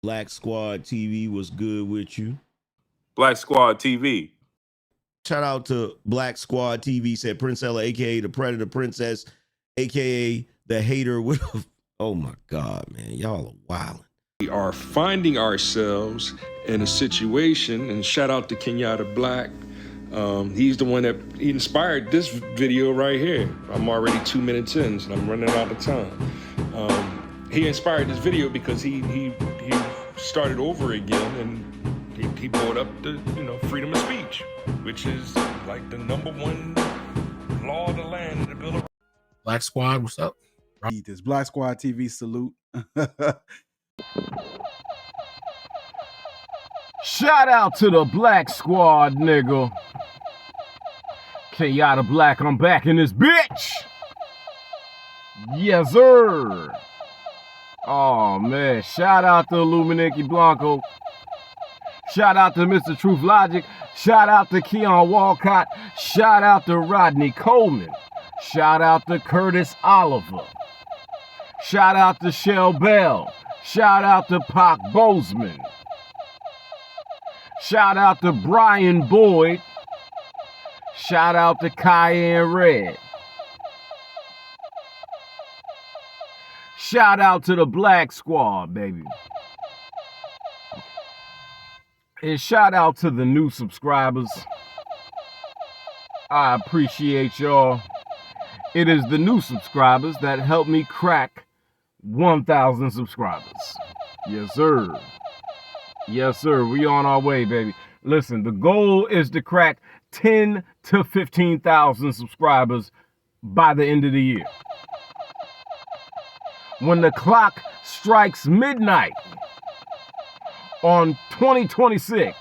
Black Squad TV was good with you. Black Squad TV. Shout out to Black Squad TV, said Prince Ella, aka the Predator Princess, aka the hater with oh my God, man. Y'all are wild. We are finding ourselves in a situation, and shout out to Kenyatta Black. He's the one that inspired this video right here. I'm already 2 minutes in, so I'm running out of time. He inspired this video because he started over again, and he brought up the freedom of speech, which is like the #1 law of the land, the Bill of Black Squad, what's up? This Black Squad TV salute. Shout out to the Black Squad, nigga. Kenyatta Black, I'm back in this bitch. Yes, sir. Oh, man. Shout out to Illuminati Blanco. Shout out to Mr. Truth Logic. Shout out to Keon Walcott. Shout out to Rodney Coleman. Shout out to Curtis Oliver. Shout out to Shell Bell. Shout out to Pac Bozeman. Shout out to Brian Boyd. Shout out to Cayenne Red. Shout out to the Black Squad, baby. And shout out to the new subscribers. I appreciate y'all. It is the new subscribers that help me crack 1,000 subscribers. Yes, sir. Yes, sir. We on our way, baby. Listen, the goal is to crack 10 to 15,000 subscribers by the end of the year. When the clock strikes midnight on 2026,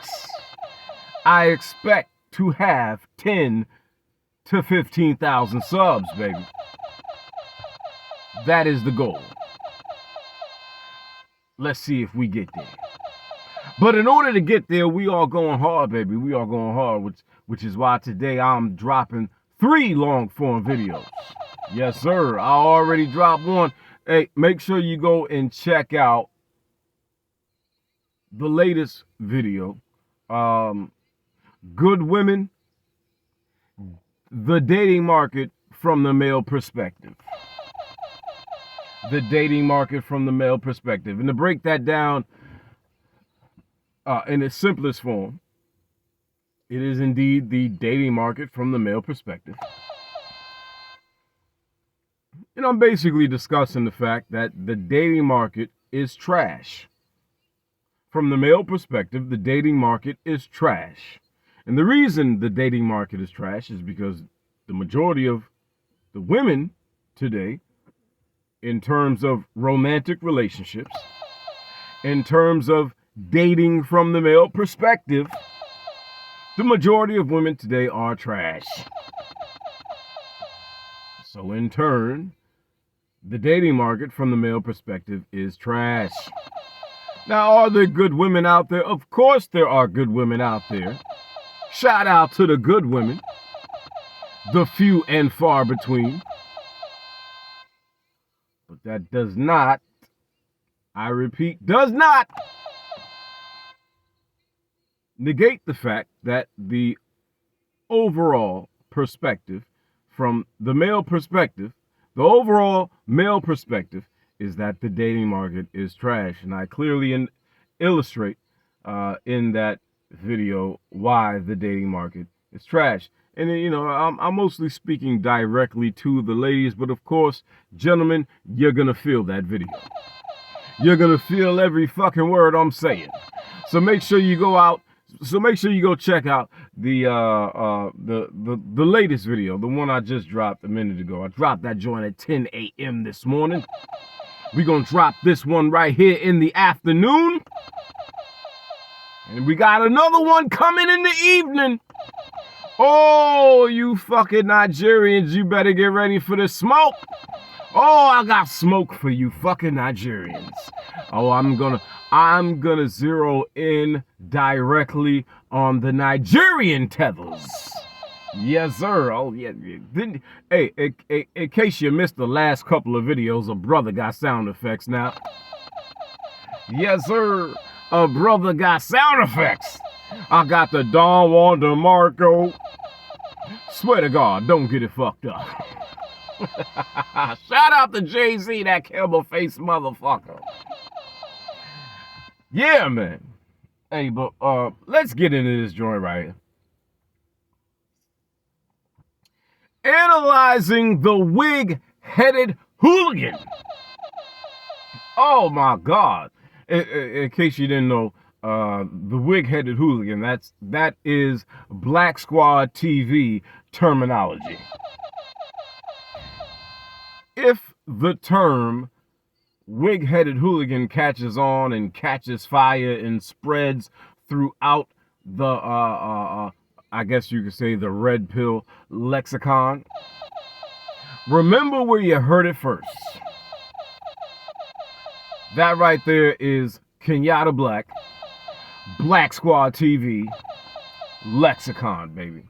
I expect to have 10 to 15,000 subs, baby. That is the goal. Let's see if we get there. But in order to get there, we are going hard, baby. We are going hard, which is why today I'm dropping 3 long-form videos. Yes, sir. I already dropped one. Hey, make sure you go and check out the latest video. Good Women, the dating market from the male perspective. The dating market from the male perspective. And to break that down in its simplest form, it is indeed the dating market from the male perspective. And I'm basically discussing the fact that the dating market is trash. From the male perspective, the dating market is trash. And the reason the dating market is trash is because the majority of the women today, in terms of romantic relationships, in terms of dating from the male perspective, the majority of women today are trash. So in turn, the dating market from the male perspective is trash. Now, are there good women out there? Of course there are good women out there. Shout out to the good women, the few and far between. But that does not, I repeat, does not negate the fact that the overall perspective from the male perspective, the overall male perspective is that the dating market is trash. And I clearly illustrate in that video why the dating market is trash. And, I'm mostly speaking directly to the ladies, but of course, gentlemen, you're going to feel that video. You're going to feel every fucking word I'm saying. So make sure you go out. So make sure you go check out the latest video, the one I just dropped a minute ago. I dropped that joint at 10 a.m. this morning. We're going to drop this one right here in the afternoon. And we got another one coming in the evening. Oh, you fucking Nigerians, you better get ready for the smoke. Oh, I got smoke for you fucking Nigerians. Oh, I'm gonna zero in directly on the Nigerian tethers. Yes, sir. Oh, yeah. Hey, in case you missed the last couple of videos, a brother got sound effects now. Yes, sir. A brother got sound effects. I got the Don Juan DeMarco. Swear to God, don't get it fucked up. Shout out to Jay-Z, that camel-faced motherfucker. Yeah, man. Hey, but let's get into this joint right here. Analyzing the wig-headed hooligan. Oh my God! In case you didn't know, the wig-headed hooligan, that is Black Squad TV terminology. If the term wig-headed hooligan catches on and catches fire and spreads throughout the I guess you could say the red pill lexicon, remember where you heard it first. That right there is Kenyatta Black, Black Squad TV, lexicon, baby.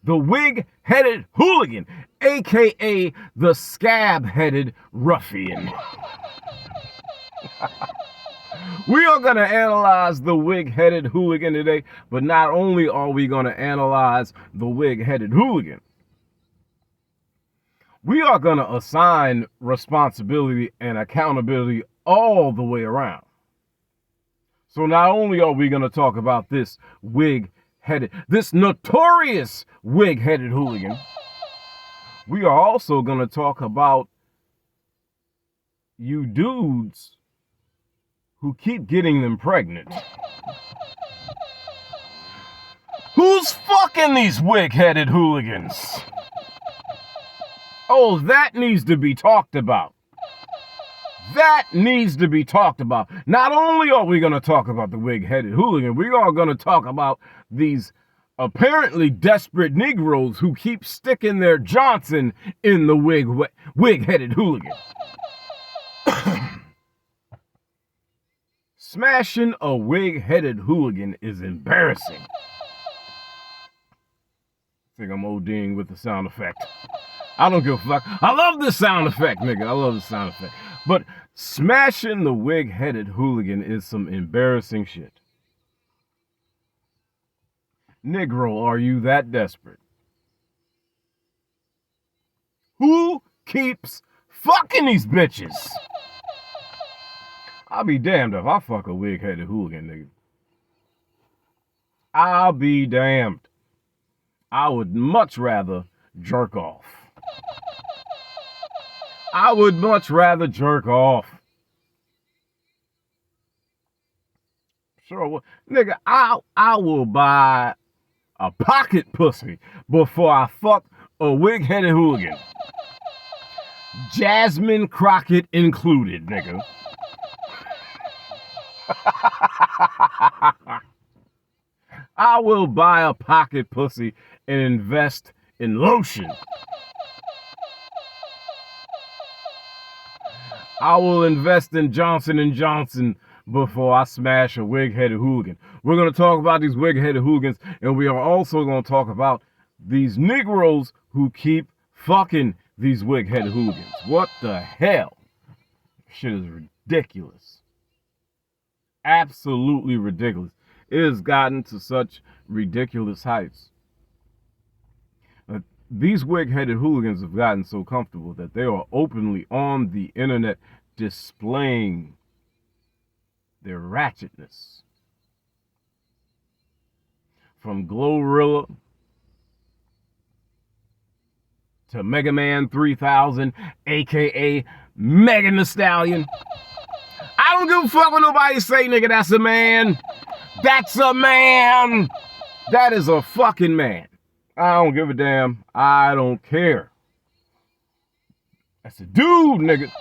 The wig-headed hooligan, aka the scab-headed ruffian. We are going to analyze the wig-headed hooligan today, but not only are we going to analyze the wig-headed hooligan, we are going to assign responsibility and accountability all the way around. So not only are we going to talk about this this notorious wig-headed hooligan, we are also going to talk about you dudes who keep getting them pregnant. Who's fucking these wig-headed hooligans? Oh, that needs to be talked about. That needs to be talked about. Not only are we going to talk about the wig-headed hooligan, we are going to talk about these apparently desperate Negroes who keep sticking their Johnson in the wig-headed hooligan. Smashing a wig-headed hooligan is embarrassing. I think I'm ODing with the sound effect. I don't give a fuck. I love this sound effect, nigga. I love the sound effect. But smashing the wig-headed hooligan is some embarrassing shit. Negro, are you that desperate? Who keeps fucking these bitches? I'll be damned if I fuck a wig-headed hooligan, nigga. I'll be damned. I would much rather jerk off. I would much rather jerk off. Sure, nigga, I will buy a pocket pussy before I fuck a wig-headed hooligan. Jasmine Crockett included, nigga. I will buy a pocket pussy and invest in lotion. I will invest in Johnson & Johnson before I smash a wig-headed hooligan. We're going to talk about these wig-headed hooligans, and we are also going to talk about these Negroes who keep fucking these wig-headed hooligans. What the hell? Shit is ridiculous. Absolutely ridiculous. It has gotten to such ridiculous heights. These wig-headed hooligans have gotten so comfortable that they are openly on the internet displaying their ratchetness. From Glorilla to Mega Man 3000, aka Megan Thee Stallion. I don't give a fuck what nobody say, nigga. That's a man. That's a man. That is a fucking man. I don't give a damn. I don't care. That's a dude, nigga.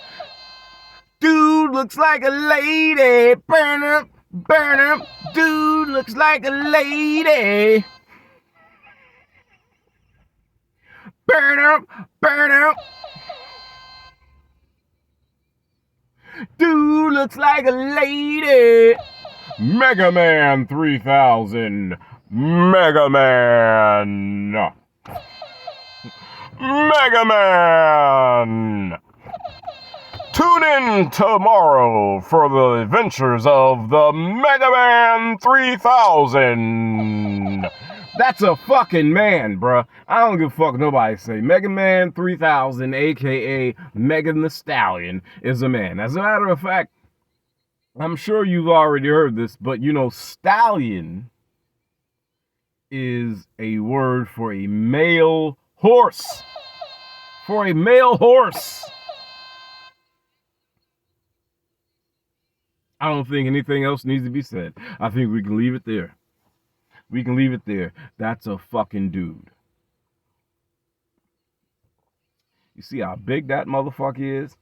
Dude looks like a lady. Burn up, burn up. Dude looks like a lady. Burn up, burn up. Dude looks like a lady. Mega Man 3000. Mega Man. Mega Man. Tune in tomorrow for the adventures of the Mega Man 3000. That's a fucking man, bruh. I don't give a fuck nobody say. Mega Man 3000, aka Megan the Stallion, is a man. As a matter of fact, I'm sure you've already heard this, but you know, stallion is a word for a male horse. For a male horse. I don't think anything else needs to be said. I think we can leave it there. We can leave it there. That's a fucking dude. You see how big that motherfucker is?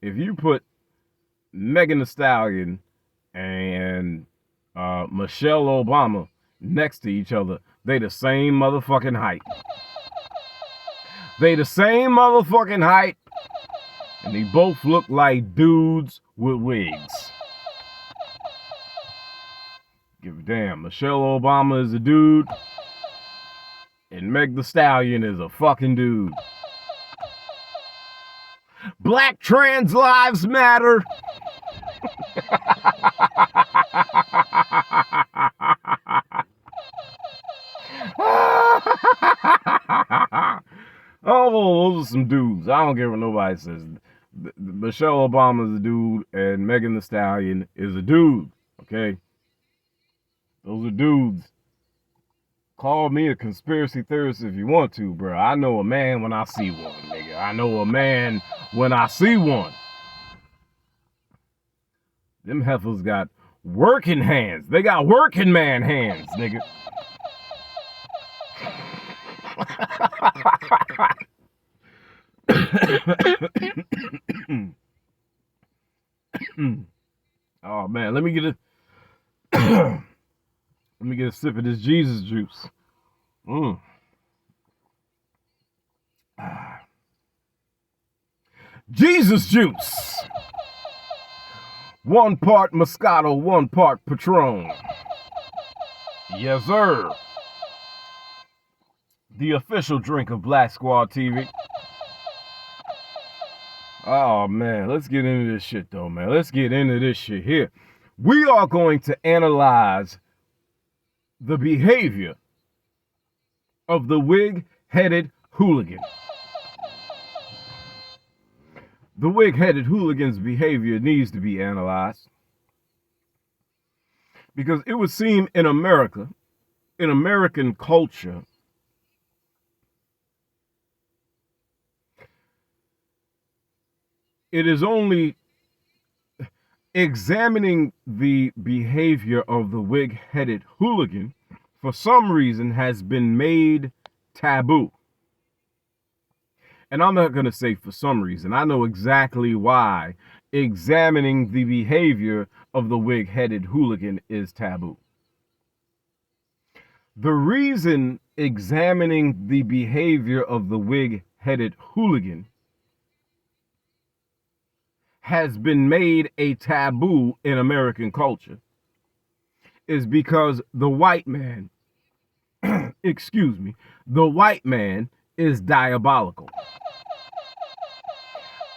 If you put Megan Thee Stallion and Michelle Obama next to each other, they the same motherfucking height. They the same motherfucking height, and they both look like dudes with wigs. Give a damn. Michelle Obama is a dude, and Meg Thee Stallion is a fucking dude. Black trans lives matter. Oh, those are some dudes. I don't care what nobody says. Michelle Obama is a dude, and Megan Thee Stallion is a dude. Okay? Those are dudes. Call me a conspiracy theorist if you want to, bro. I know a man when I see one, nigga. I know a man when I see one. Them heifers got working hands. They got working man hands, nigga. Oh man, let me get a sip of this Jesus juice. Jesus juice. 1 part Moscato, 1 part Patron. Yes, sir. The official drink of Black Squad TV. Oh, man. Let's get into this shit, though, man. Let's get into this shit here. We are going to analyze the behavior of the wig-headed hooligan. The wig-headed hooligan's behavior needs to be analyzed because it would seem in America, in American culture, it is only examining the behavior of the wig-headed hooligan for some reason has been made taboo. And I'm not going to say for some reason. I know exactly why examining the behavior of the wig-headed hooligan is taboo. The reason examining the behavior of the wig-headed hooligan has been made a taboo in American culture is because the white man, excuse me, the white man is diabolical.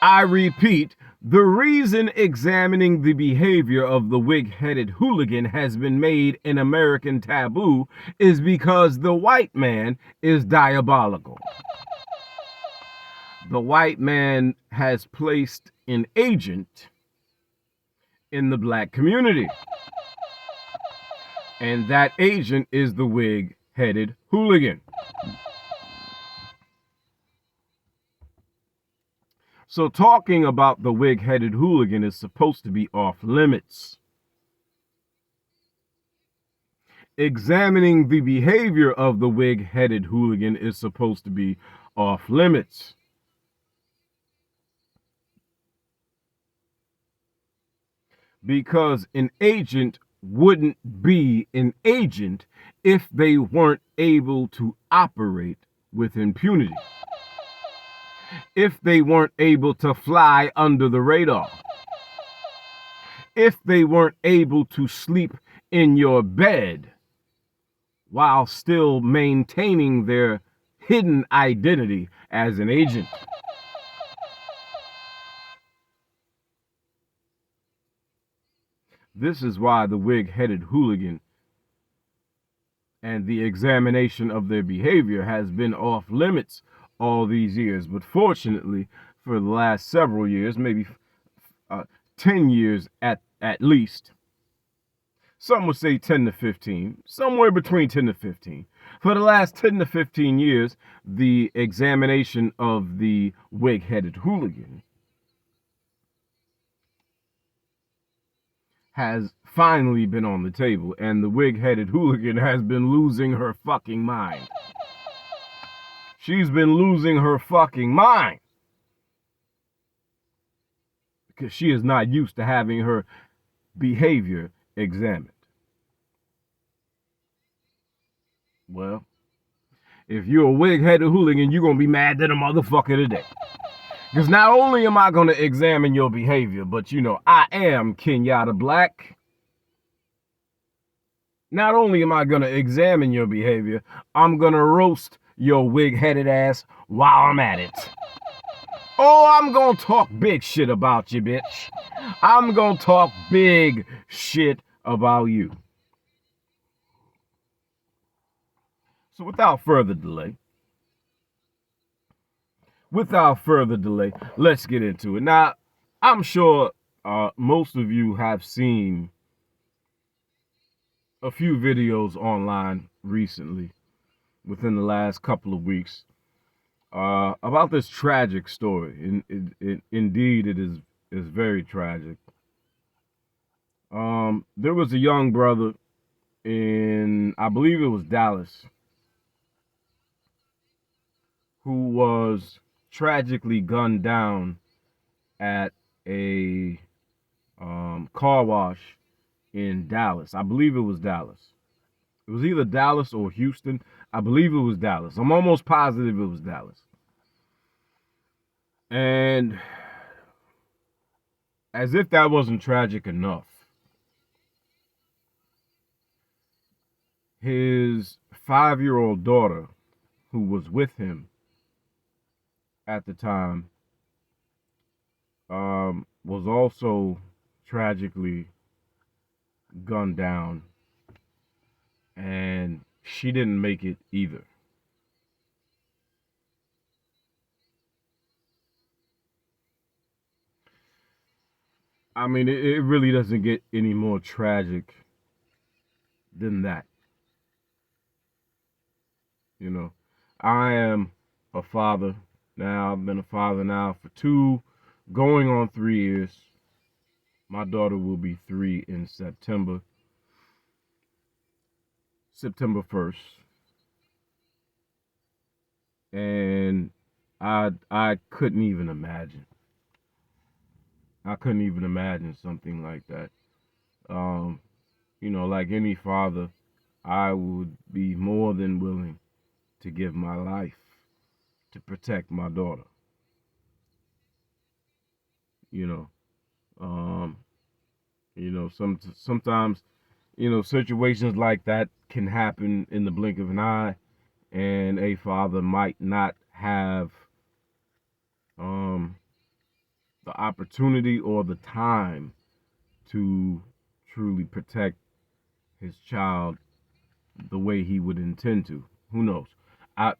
I repeat, the reason examining the behavior of the wig-headed hooligan has been made an American taboo is because the white man is diabolical. The white man has placed an agent in the black community. And that agent is the wig-headed hooligan. So talking about the wig-headed hooligan is supposed to be off limits. Examining the behavior of the wig-headed hooligan is supposed to be off limits. Because an agent wouldn't be an agent if they weren't able to operate with impunity. If they weren't able to fly under the radar. If they weren't able to sleep in your bed while still maintaining their hidden identity as an agent. This is why the wig-headed hooligan and the examination of their behavior has been off limits all these years. But fortunately, for the last several years, maybe 10 years at least, some would say 10 to 15, somewhere between 10 to 15. For the last 10 to 15 years, the examination of the wig-headed hooligan has finally been on the table, and the wig-headed hooligan has been losing her fucking mind. She's been losing her fucking mind because she is not used to having her behavior examined. Well, if you're a wig-headed hooligan, you're going to be mad at a motherfucker today. Because not only am I going to examine your behavior, but you know, I am Kenyatta Black. Not only am I going to examine your behavior, I'm going to roast your wig-headed ass while I'm at it. Oh, I'm going to talk big shit about you, bitch. I'm going to talk big shit about you. So without further delay, let's get into it. Now, I'm sure most of you have seen a few videos online recently, within the last couple of weeks, about this tragic story. Indeed, it is very tragic. There was a young brother in, I believe it was Dallas, who was tragically gunned down at a car wash in Dallas. I believe it was Dallas. It was either Dallas or Houston. I believe it was Dallas. I'm almost positive it was Dallas. And as if that wasn't tragic enough, his 5-year-old daughter, who was with him at the time, was also tragically gunned down, and she didn't make it either. I mean, it really doesn't get any more tragic than that. You know, I am a father now. I've been a father now for 2, going on 3 years. My daughter will be 3 in September 1st. And I couldn't even imagine. I couldn't even imagine something like that. You know, like any father, I would be more than willing to give my life to protect my daughter. You know, sometimes, you know, situations like that can happen in the blink of an eye, and a father might not have the opportunity or the time to truly protect his child the way he would intend to. Who knows?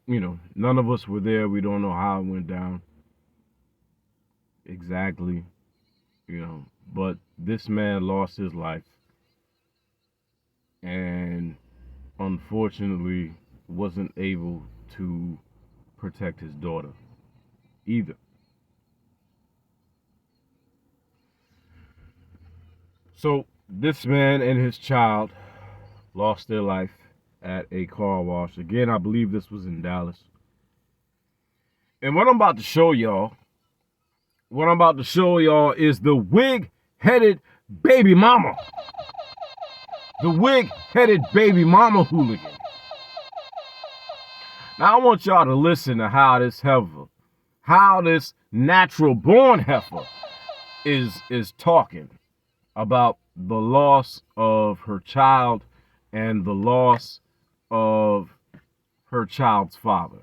You know, none of us were there. We don't know how it went down exactly, you know, but this man lost his life, and unfortunately wasn't able to protect his daughter either. So this man and his child lost their life at a car wash. Again, I believe this was in Dallas. And what I'm about to show y'all is the wig-headed baby mama. The wig-headed baby mama hooligan. Now I want y'all to listen to how this natural-born heifer is talking about the loss of her child and the loss of her child's father.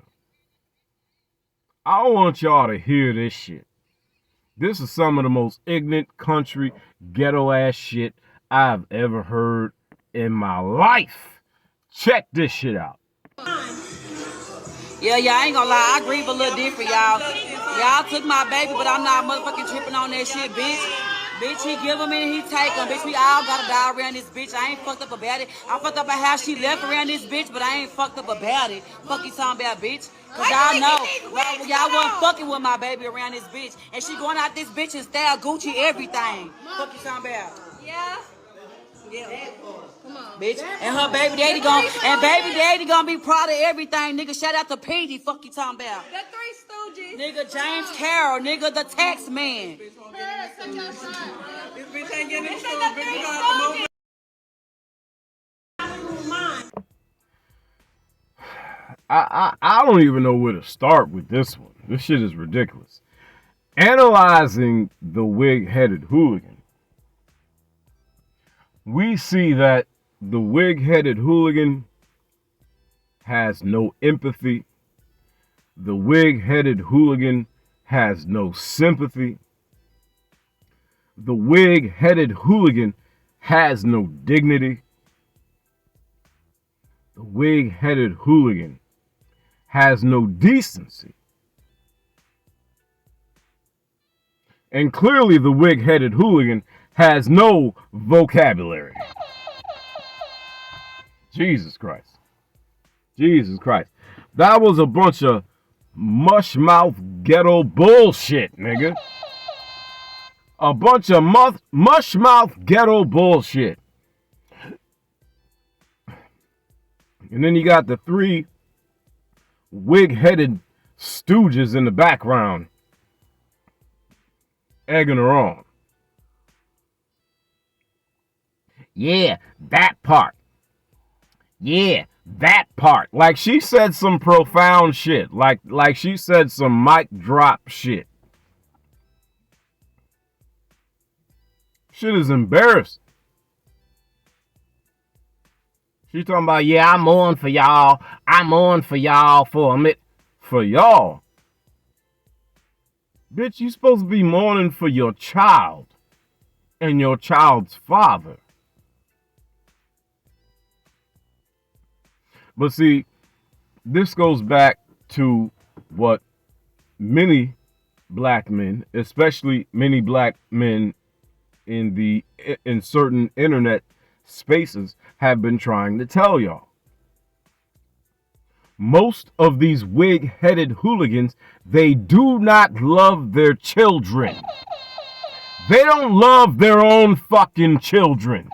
I want y'all to hear this shit. This is some of the most ignorant country ghetto ass shit I've ever heard in my life. Check this shit out. Yeah, I ain't gonna lie, I grieve a little different, y'all. Y'all took my baby, but I'm not motherfucking tripping on that shit, bitch. Bitch, he give them and he take them. Bitch, we all gotta die around this bitch. I ain't fucked up about it. I fucked up about how she left around this bitch, but I ain't fucked up about it. Fuck you talking about, bitch. Cause y'all know, y'all wasn't fucking with my baby around this bitch. And she going out this bitch and style Gucci everything. Fuck you talking about. Yeah. Come on. Bitch. And her baby daddy gonna be proud of everything, nigga. Shout out to Petey. Fuck you talking about. The Three Stooges. Nigga James Carroll, nigga the tax man. This bitch ain't getting in I don't even know where to start with this one. This shit is ridiculous. Analyzing the wig-headed hooligan, we see that the wig-headed hooligan has no empathy. The wig-headed hooligan has no sympathy. The wig-headed hooligan has no dignity. The wig-headed hooligan has no decency. And clearly the wig-headed hooligan has no vocabulary. Jesus Christ. Jesus Christ. That was a bunch of mush-mouth ghetto bullshit, nigga. A bunch of mush-mouth ghetto bullshit. And then you got the three wig-headed stooges in the background egging her on. Yeah, that part. Yeah, that part. Like she said some profound shit. Like she said some mic drop shit. Shit is embarrassing. She talking about, yeah, I mourn for y'all. I mourn for y'all for a minute. For y'all? Bitch, you supposed to be mourning for your child and your child's father. But see, this goes back to what many black men, especially many black men in certain internet spaces, have been trying to tell y'all. Most of these wig-headed hooligans, they do not love their children. They don't love their own fucking children.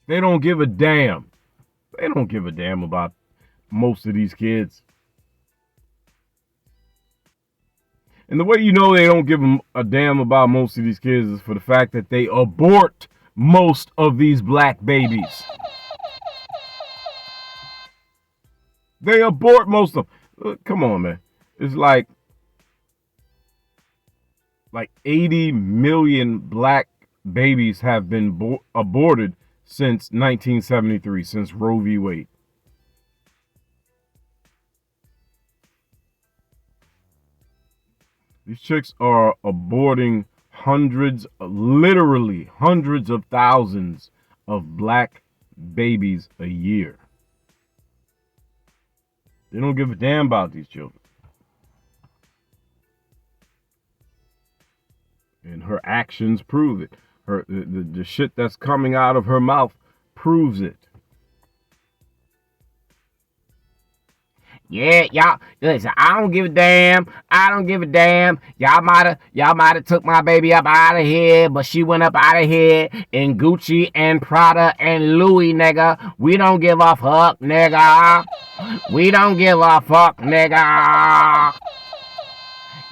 They don't give a damn. They don't give a damn about most of these kids. And the way you know they don't give a damn about most of these kids is for the fact that they abort most of these black babies. They abort most of them. Come on, man. It's like 80 million black babies have been aborted since 1973, since Roe v. Wade. These chicks are aborting literally hundreds of thousands of black babies a year. They don't give a damn about these children. And her actions prove it. The shit that's coming out of her mouth proves it. Yeah, y'all, listen, I don't give a damn. I don't give a damn. Y'all might have took my baby up out of here, but she went up out of here in Gucci and Prada and Louis, nigga. We don't give a fuck, nigga. We don't give a fuck, nigga.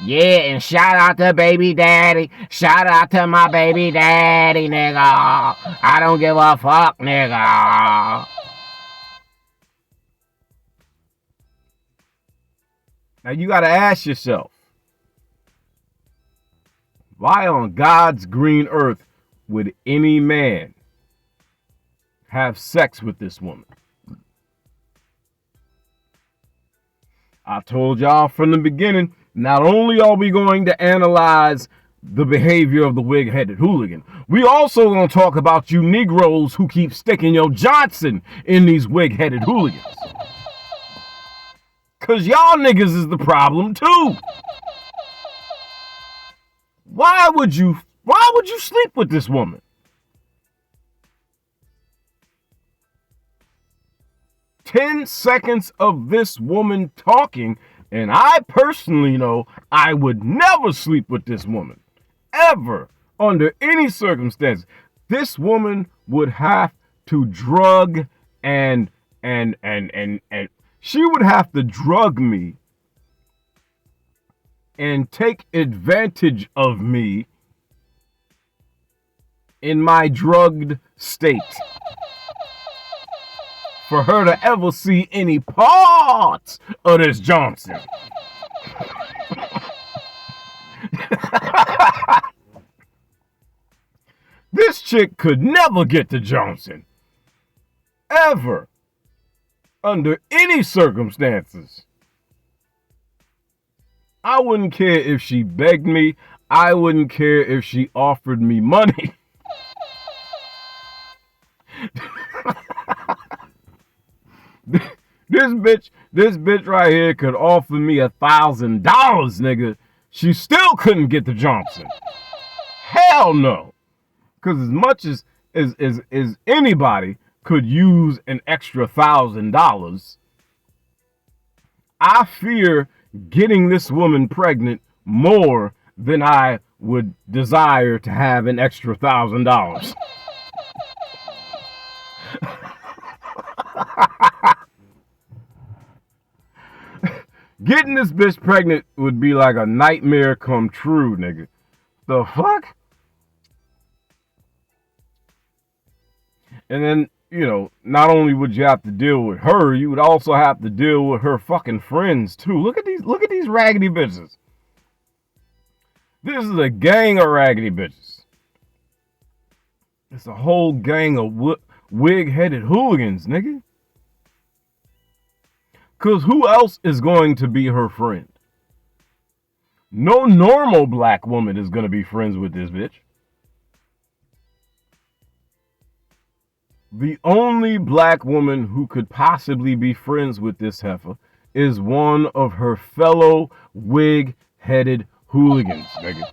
Yeah, and shout out to baby daddy. Shout out to my baby daddy, nigga. I don't give a fuck, nigga. Now you gotta ask yourself, why on God's green earth would any man have sex with this woman? I told y'all from the beginning, not only are we going to analyze the behavior of the wig-headed hooligan. We also gonna talk about you Negroes who keep sticking your Johnson in these wig-headed hooligans. Cause y'all niggas is the problem too. Why would you sleep with this woman? 10 seconds of this woman talking, and I personally know I would never sleep with this woman. Ever, under any circumstance. This woman would have to drug and she would have to drug me and take advantage of me in my drugged state for her to ever see any parts of this Johnson. This chick could never get to Johnson. Ever. Under any circumstances. I wouldn't care if she begged me. I wouldn't care if she offered me money. This bitch right here could offer me $1,000, nigga. She still couldn't get to Johnson. Hell no. Because as much as anybody could use an extra $1,000, I fear getting this woman pregnant more than I would desire to have an extra $1,000. Getting this bitch pregnant would be like a nightmare come true, nigga. The fuck? And then, you know, not only would you have to deal with her, you would also have to deal with her fucking friends too. Look at these raggedy bitches. This is a gang of raggedy bitches. It's a whole gang of wig-headed hooligans, nigga. Because who else is going to be her friend? No normal black woman is going to be friends with this bitch. The only black woman who could possibly be friends with this heifer is one of her fellow wig-headed hooligans, nigga.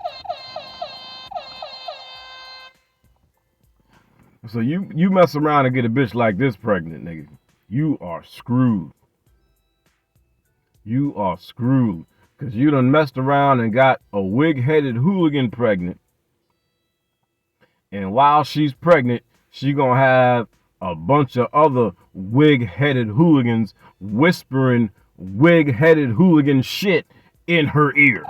So you mess around and get a bitch like this pregnant, nigga. You are screwed. You are screwed. Because you done messed around and got a wig-headed hooligan pregnant. And while she's pregnant, she gonna have a bunch of other wig-headed hooligans whispering wig-headed hooligan shit in her ear.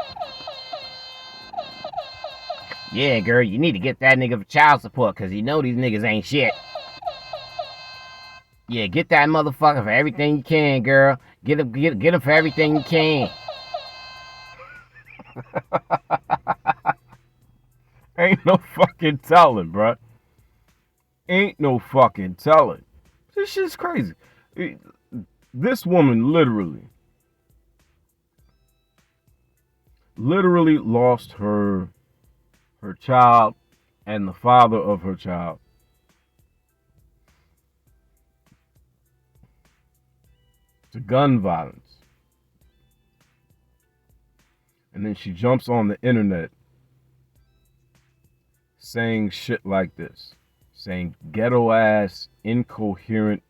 Yeah, girl, you need to get that nigga for child support, because you know these niggas ain't shit. Yeah, get that motherfucker for everything you can, girl. Get him for everything you can. Ain't no fucking telling, bruh. Ain't no fucking telling. This shit's crazy. This woman literally lost her child and the father of her child to gun violence. And then she jumps on the internet saying shit like this. Saying ghetto ass, incoherent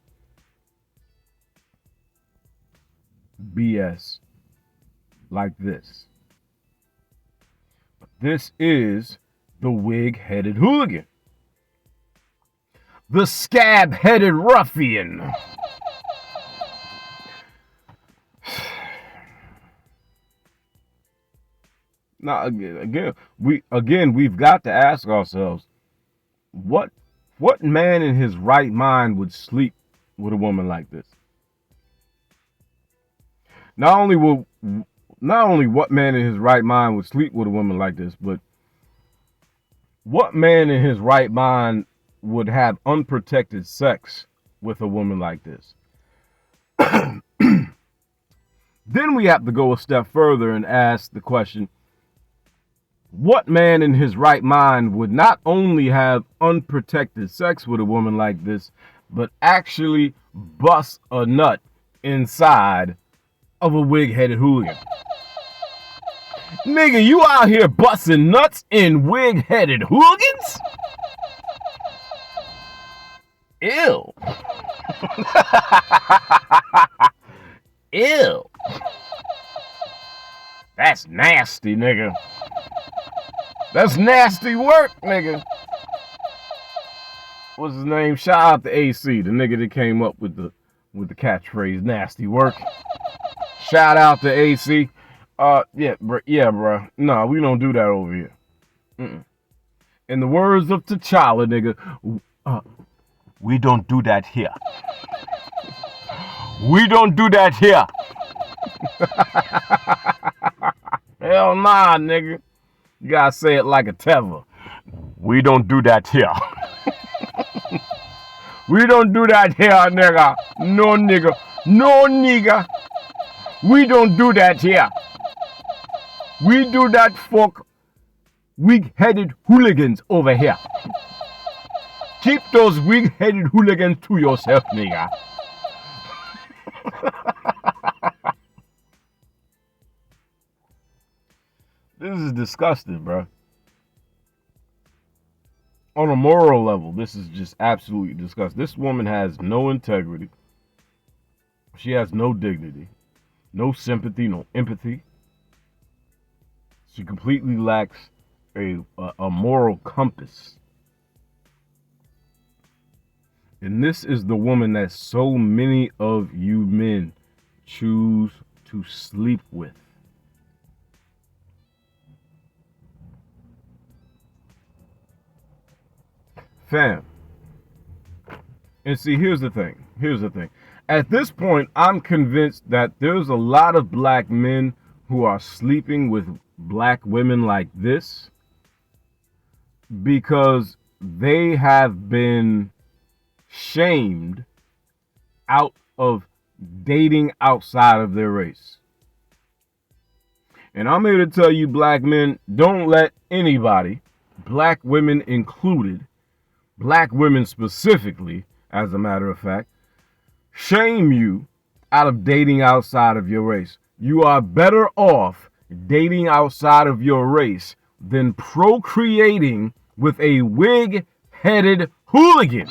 BS like this. But this is the wig-headed hooligan. The scab-headed ruffian. Now we've got to ask ourselves, what man in his right mind would sleep with a woman like this? Not only what man in his right mind would sleep with a woman like this, but what man in his right mind would have unprotected sex with a woman like this? Then we have to go a step further and ask the question, What man in his right mind would not only have unprotected sex with a woman like this, but actually bust a nut inside of a wig-headed hooligan? Nigga, you out here busting nuts in wig-headed hooligans? Ew. Ew. That's nasty, nigga. That's nasty work, nigga. What's his name? Shout out to AC, the nigga that came up with the catchphrase nasty work. Shout out to AC. Yeah, bro. No, we don't do that over here. In the words of T'Challa, nigga, we don't do that here. We don't do that here. Hell nah, nigga. You gotta say it like a tether. We don't do that here. We don't do that here, nigga. No, nigga. No, nigga. We don't do that here. We do that for wig-headed hooligans over here. Keep those wig-headed hooligans to yourself, nigga. This is disgusting, bro. On a moral level, this is just absolutely disgusting. This woman has no integrity. She has no dignity, no sympathy, no empathy. She completely lacks a moral compass. And this is the woman that so many of you men choose to sleep with. Fam. And see, here's the thing. At this point, I'm convinced that there's a lot of black men who are sleeping with black women like this because they have been shamed out of dating outside of their race. And I'm here to tell you, black men, don't let anybody, black women included, black women specifically, as a matter of fact, shame you out of dating outside of your race. You are better off dating outside of your race than procreating with a wig-headed hooligan.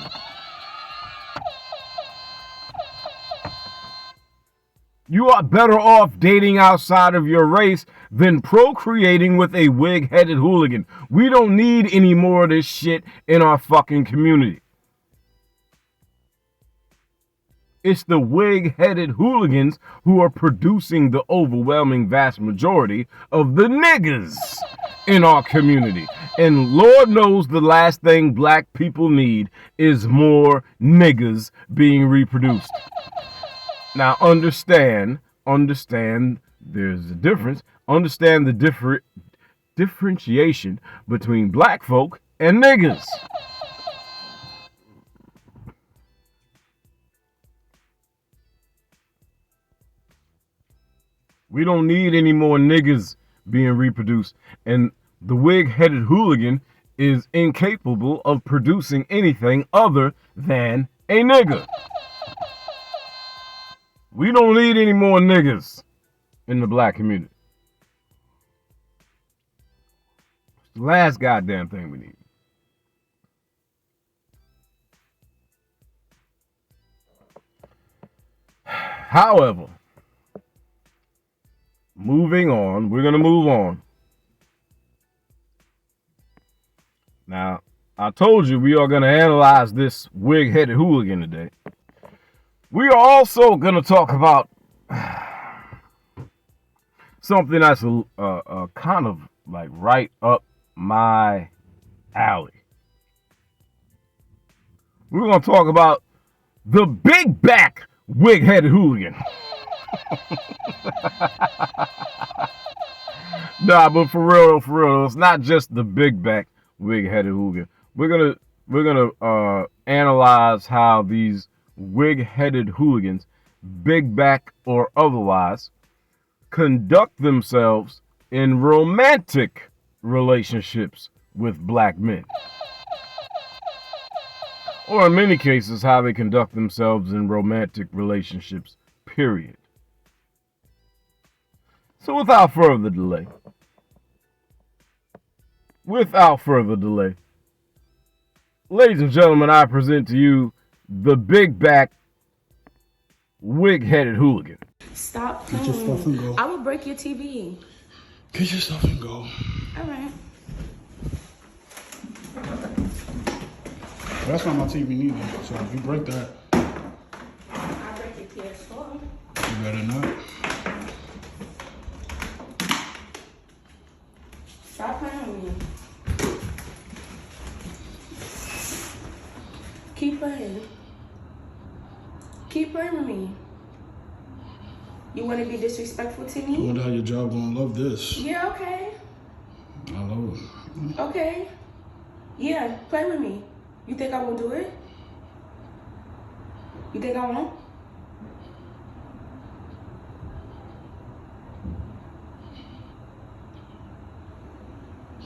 You are better off dating outside of your race than procreating with a wig-headed hooligan. We don't need any more of this shit in our fucking community. It's the wig-headed hooligans who are producing the overwhelming vast majority of the niggas in our community. And Lord knows the last thing black people need is more niggas being reproduced. Now understand there's a difference. Understand the differentiation between black folk and niggas. We don't need any more niggas being reproduced. And the wig-headed hooligan is incapable of producing anything other than a nigga. We don't need any more niggas in the black community. It's the last goddamn thing we need. However, moving on, we're going to move on. Now, I told you we are going to analyze this wig-headed hooligan today. We are also going to talk about something that's a kind of like right up my alley. We're going to talk about the big back wig-headed hooligan. Nah, but for real, it's not just the big back wig-headed hooligan. We're gonna analyze how these wig-headed hooligans, big back or otherwise, conduct themselves in romantic relationships with black men. Or in many cases, how they conduct themselves in romantic relationships, period. So without further delay, ladies and gentlemen, I present to you the big back, wig-headed hooligan. Stop Get your stuff playing. and go. I will break your TV. Get your stuff and go. All right. That's not my TV neither. So if you break that, I'll break your PS4. you better not. Stop playing with me. Keep playing. Keep playing with me. You want to be disrespectful to I me? wonder how your job gonna love this. Yeah, okay. I love it. Okay. Yeah, play with me. You think I won't do it? You think I won't?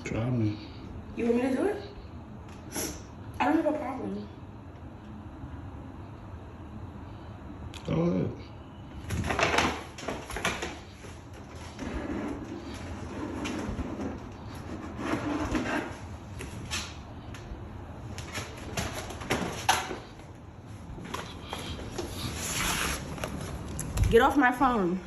Try me. You want me to do it? I don't have a problem. Go ahead. Get off my phone.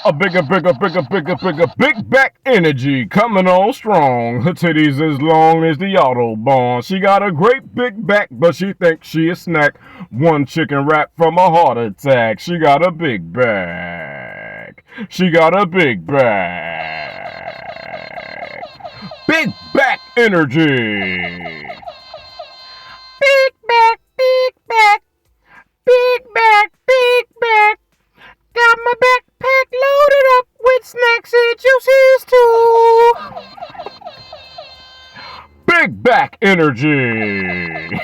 A bigger, big back energy coming on strong. Her titties as long as the Autobahn. She got a great big back, but she thinks she a snack. One chicken wrap from a heart attack. She got a big back. She got a big back. Big back energy. Big back, big back. Big back, big back. Got my backpack loaded up with snacks and juices too. Big back energy.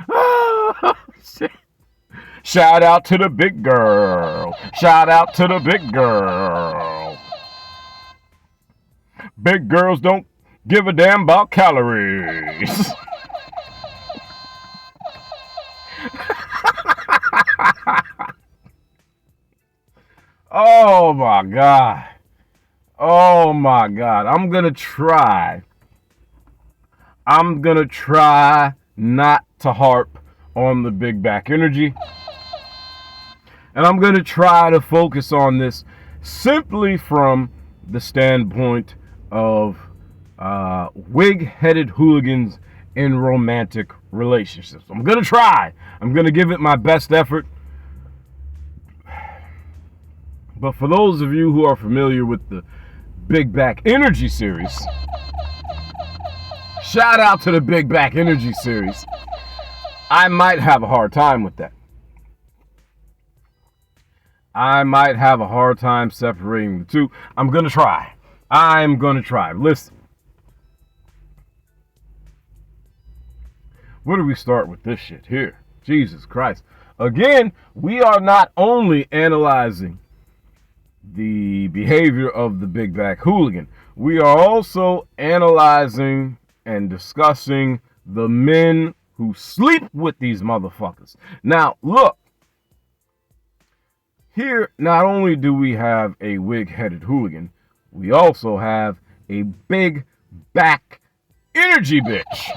Oh, shit. Shout out to the big girl. Shout out to the big girl. Big girls don't give a damn about calories. Oh my God. Oh my God. I'm going to try not to harp on the big back energy. And I'm going to try to focus on this simply from the standpoint of wig-headed hooligans in romantic relationships. I'm going to try. I'm going to give it my best effort. But for those of you who are familiar with the Big Back Energy series, shout out to the Big Back Energy series, I might have a hard time with that. I might have a hard time separating the two. I'm going to try. I'm going to try. Listen. Where do we start with this shit here? Jesus Christ. Again, we are not only analyzing the behavior of the big back hooligan, we are also analyzing and discussing the men who sleep with these motherfuckers. Now, look. Here, not only do we have a wig-headed hooligan, we also have a big back energy bitch.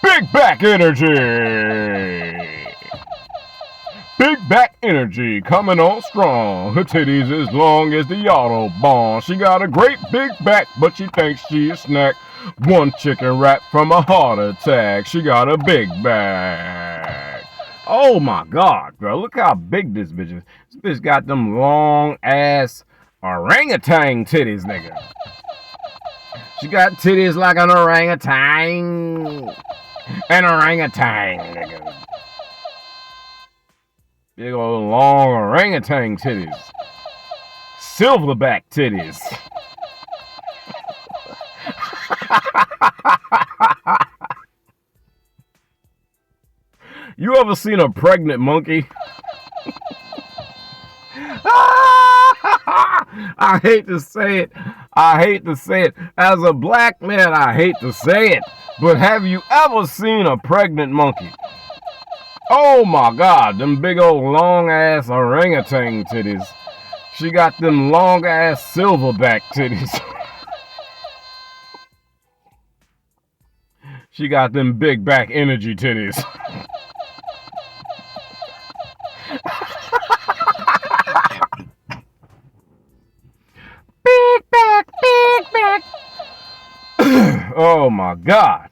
Big back energy. Big back energy coming on strong. Her titties as long as the Autobahn. She got a great big back, but she thinks she a snack. One chicken wrap from a heart attack. She got a big back. Oh my God, bro. Look how big this bitch is. This bitch got them long ass orangutan titties, nigga. She got titties like an orangutan. An orangutan, nigga. Big old long orangutan titties. Silverback titties. You ever seen a pregnant monkey? I hate to say it. I hate to say it. As a black man, I hate to say it. But have you ever seen a pregnant monkey? Oh my God, them big old long ass orangutan titties. She got them long ass silverback titties. She got them big back energy titties. Big back, big back. Oh my God.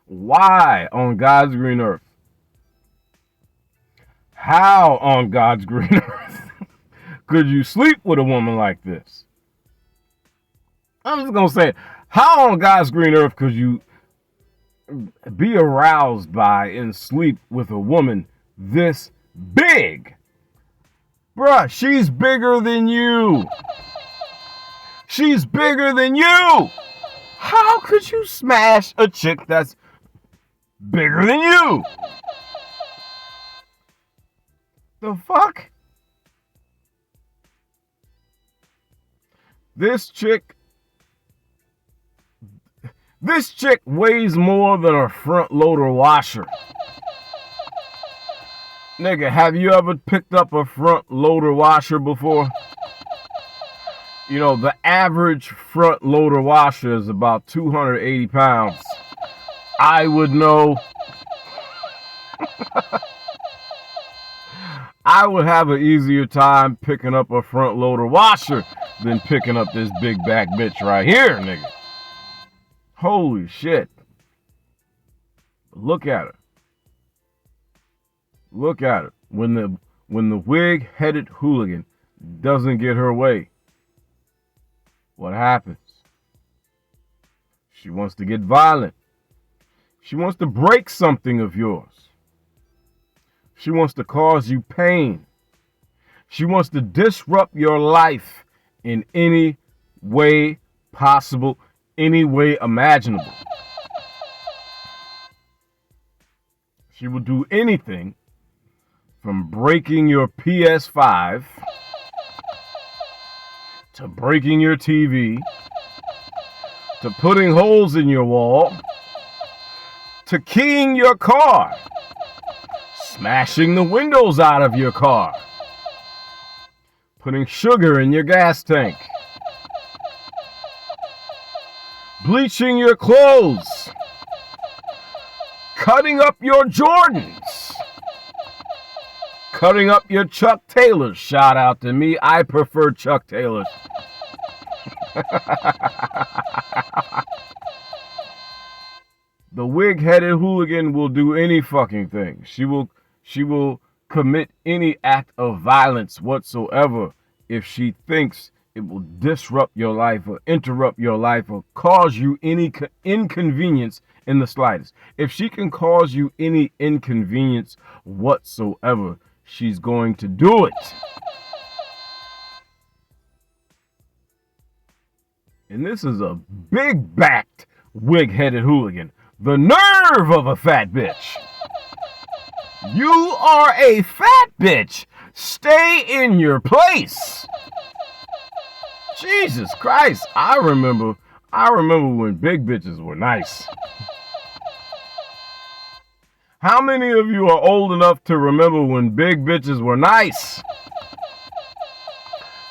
Why on God's green earth? How on God's green earth could you sleep with a woman like this? I'm just going to say it. How on God's green earth could you be aroused by and sleep with a woman this big? Bruh, she's bigger than you. She's bigger than you. How could you smash a chick that's bigger than you? The fuck? This chick weighs more than a front loader washer. Nigga, have you ever picked up a front loader washer before? You know, the average front loader washer is about 280 pounds. I would know. I would have an easier time picking up a front loader washer than picking up this big back bitch right here, nigga. Holy shit. Look at her. Look at her. When the wig-headed hooligan doesn't get her way, what happens? She wants to get violent. She wants to break something of yours. She wants to cause you pain. She wants to disrupt your life in any way possible, any way imaginable. She will do anything from breaking your PS5 to breaking your TV to putting holes in your wall to keying your car, smashing the windows out of your car, putting sugar in your gas tank, bleaching your clothes, cutting up your Jordans, cutting up your Chuck Taylors. Shout out to me. I prefer Chuck Taylors. The wig-headed hooligan will do any fucking thing. She will commit any act of violence whatsoever if she thinks it will disrupt your life or interrupt your life or cause you any inconvenience in the slightest. If she can cause you any inconvenience whatsoever, she's going to do it. And this is a big-backed wig-headed hooligan. The nerve of a fat bitch. You are a fat bitch. Stay in your place. Jesus Christ. I remember when big bitches were nice. How many of you are old enough to remember when big bitches were nice?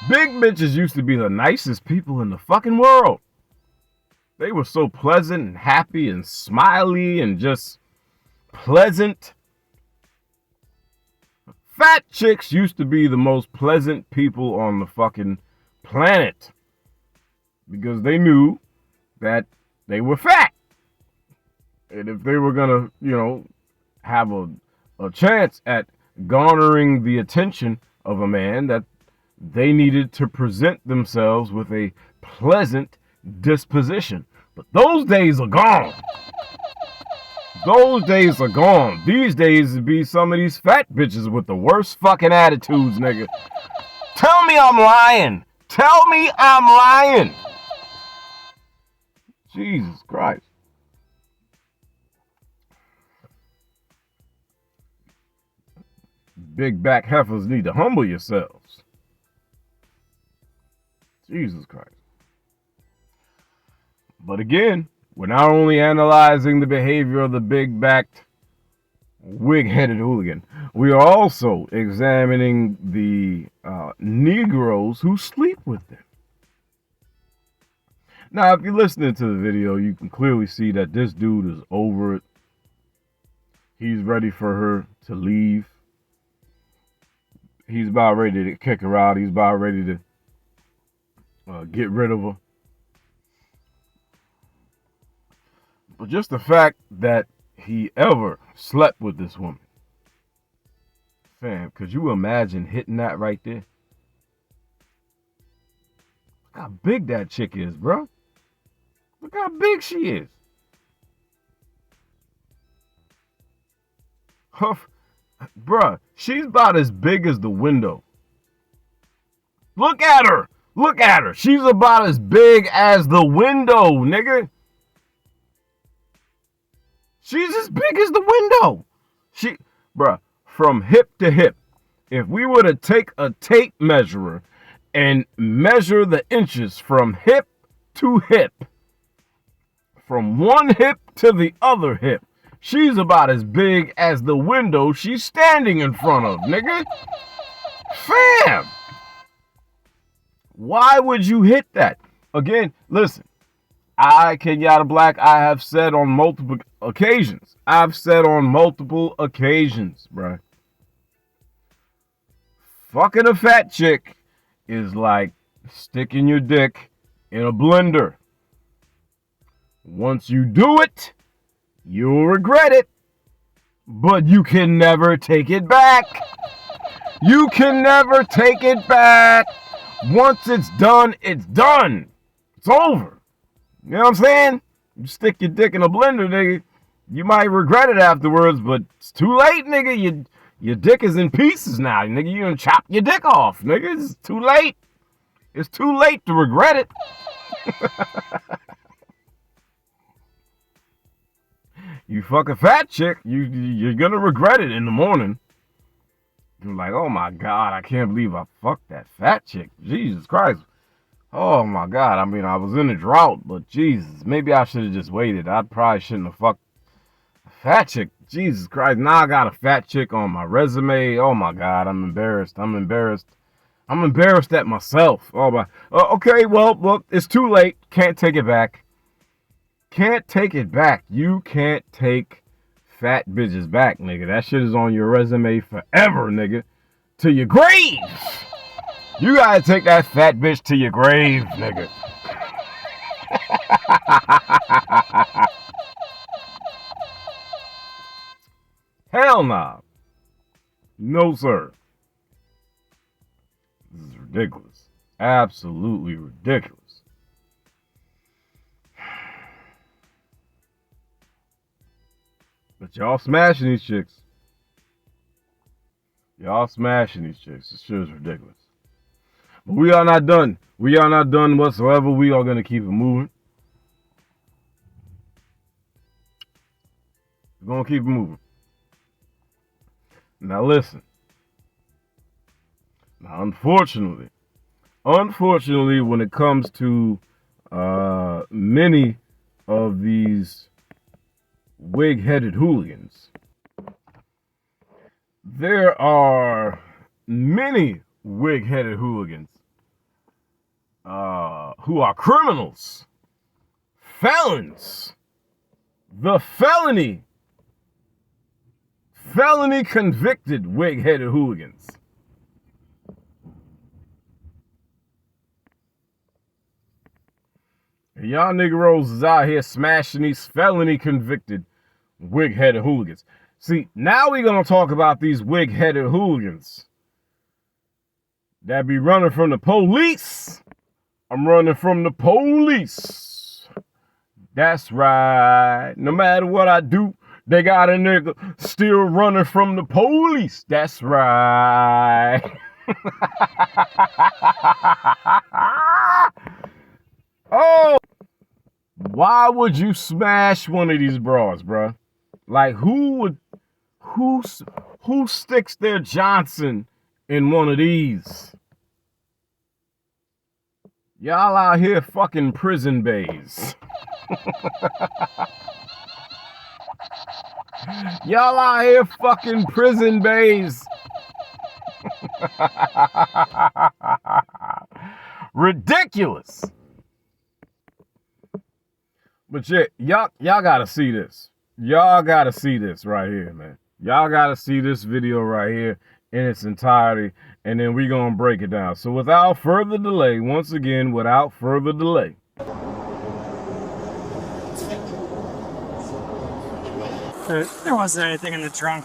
Big bitches used to be the nicest people in the fucking world. They were so pleasant and happy and smiley and just pleasant. Fat chicks used to be the most pleasant people on the fucking planet because they knew that they were fat. And if they were gonna, have a chance at garnering the attention of a man, that they needed to present themselves with a pleasant disposition. But those days are gone. Those days are gone. These days it be some of these fat bitches with the worst fucking attitudes, nigga. Tell me I'm lying. Tell me I'm lying. Jesus Christ. big back heifers need to humble yourselves. Jesus Christ. But again, we're not only analyzing the behavior of the big-backed, wig-headed hooligan, we are also examining the Negroes who sleep with them. Now, if you're listening to the video, you can clearly see that this dude is over it. He's ready for her to leave. He's about ready to kick her out. He's about ready to get rid of her. But just the fact that he ever slept with this woman. Fam, could you imagine hitting that right there? Look how big that chick is, bro. Look how big she is. Bruh, she's about as big as the window. Look at her. Look at her. She's about as big as the window, nigga. She's as big as the window. Bruh, from hip to hip. If we were to take a tape measurer and measure the inches from hip to hip, from one hip to the other hip, she's about as big as the window she's standing in front of, nigga. Fam! Why would you hit that? Again, listen. I, Kenyatta Black, I have said on multiple occasions. Bruh. Fucking a fat chick is like sticking your dick in a blender. Once you do it, you'll regret it, but you can never take it back. You can never take it back. Once it's done, it's done. It's over. You know what I'm saying? You stick your dick in a blender, nigga. You might regret it afterwards, but it's too late, nigga. Your dick is in pieces now, nigga. You done chop your dick off, nigga. It's too late. It's too late to regret it. You fuck a fat chick, you're gonna regret it in the morning. You're like, oh my God, I can't believe I fucked that fat chick. Jesus Christ. Oh my God. I mean, I was in a drought, but Jesus, maybe I should have just waited. I probably shouldn't have fucked a fat chick. Jesus Christ. Now I got a fat chick on my resume. Oh my God. I'm embarrassed. I'm embarrassed at myself. Oh my. Okay. Well, look, it's too late. Can't take it back. Can't take it back. You can't take fat bitches back, nigga. That shit is on your resume forever, nigga. To your grave. You gotta take that fat bitch to your grave, nigga. Hell nah. No, sir. This is ridiculous. Absolutely ridiculous. But y'all smashing these chicks. This shit is ridiculous. But we are not done. We are not done whatsoever. We are going to keep it moving. We're going to keep it moving. Now listen. Now unfortunately, when it comes to many of these wig-headed hooligans, there are many wig-headed hooligans who are criminals, felons, the felony convicted wig-headed hooligans. And y'all niggeros is out here smashing these felony convicted wig-headed hooligans. See, now we're going to talk about these wig-headed hooligans that be running from the police. I'm running from the police. That's right. No matter what I do, they got a nigga still running from the police. That's right. Oh, why would you smash one of these bras, bruh? Like, who Who sticks their Johnson in one of these? Y'all out here fucking prison bays. Y'all out here fucking prison bays. Ridiculous. But yeah, y'all gotta see this. Y'all gotta see this right here, man. Y'all gotta see this video right here in its entirety, and then we gonna break it down. So without further delay, once again, without further delay. There wasn't anything in the trunk.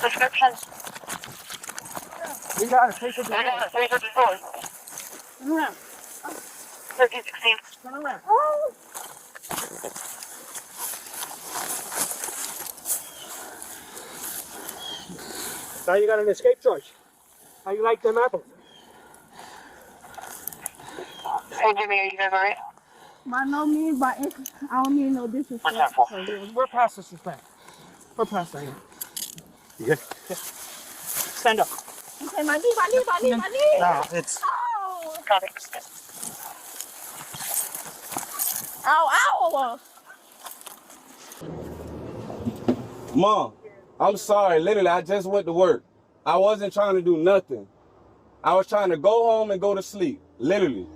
Descriptions. We got it. 354. Turn around. 1316. Turn around. Now you got an escape charge. How you like them apples? Hey Jimmy, are you guys alright? By no means, I don't mean no disrespect. We're past this thing. We're past that. You good? Yeah. Stand up. Okay, my knee. No, it's... Ow! Got it. Ow! Mom, I'm sorry. Literally, I just went to work. I wasn't trying to do nothing. I was trying to go home and go to sleep. Literally.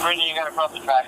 Brendan, you gotta cross the track.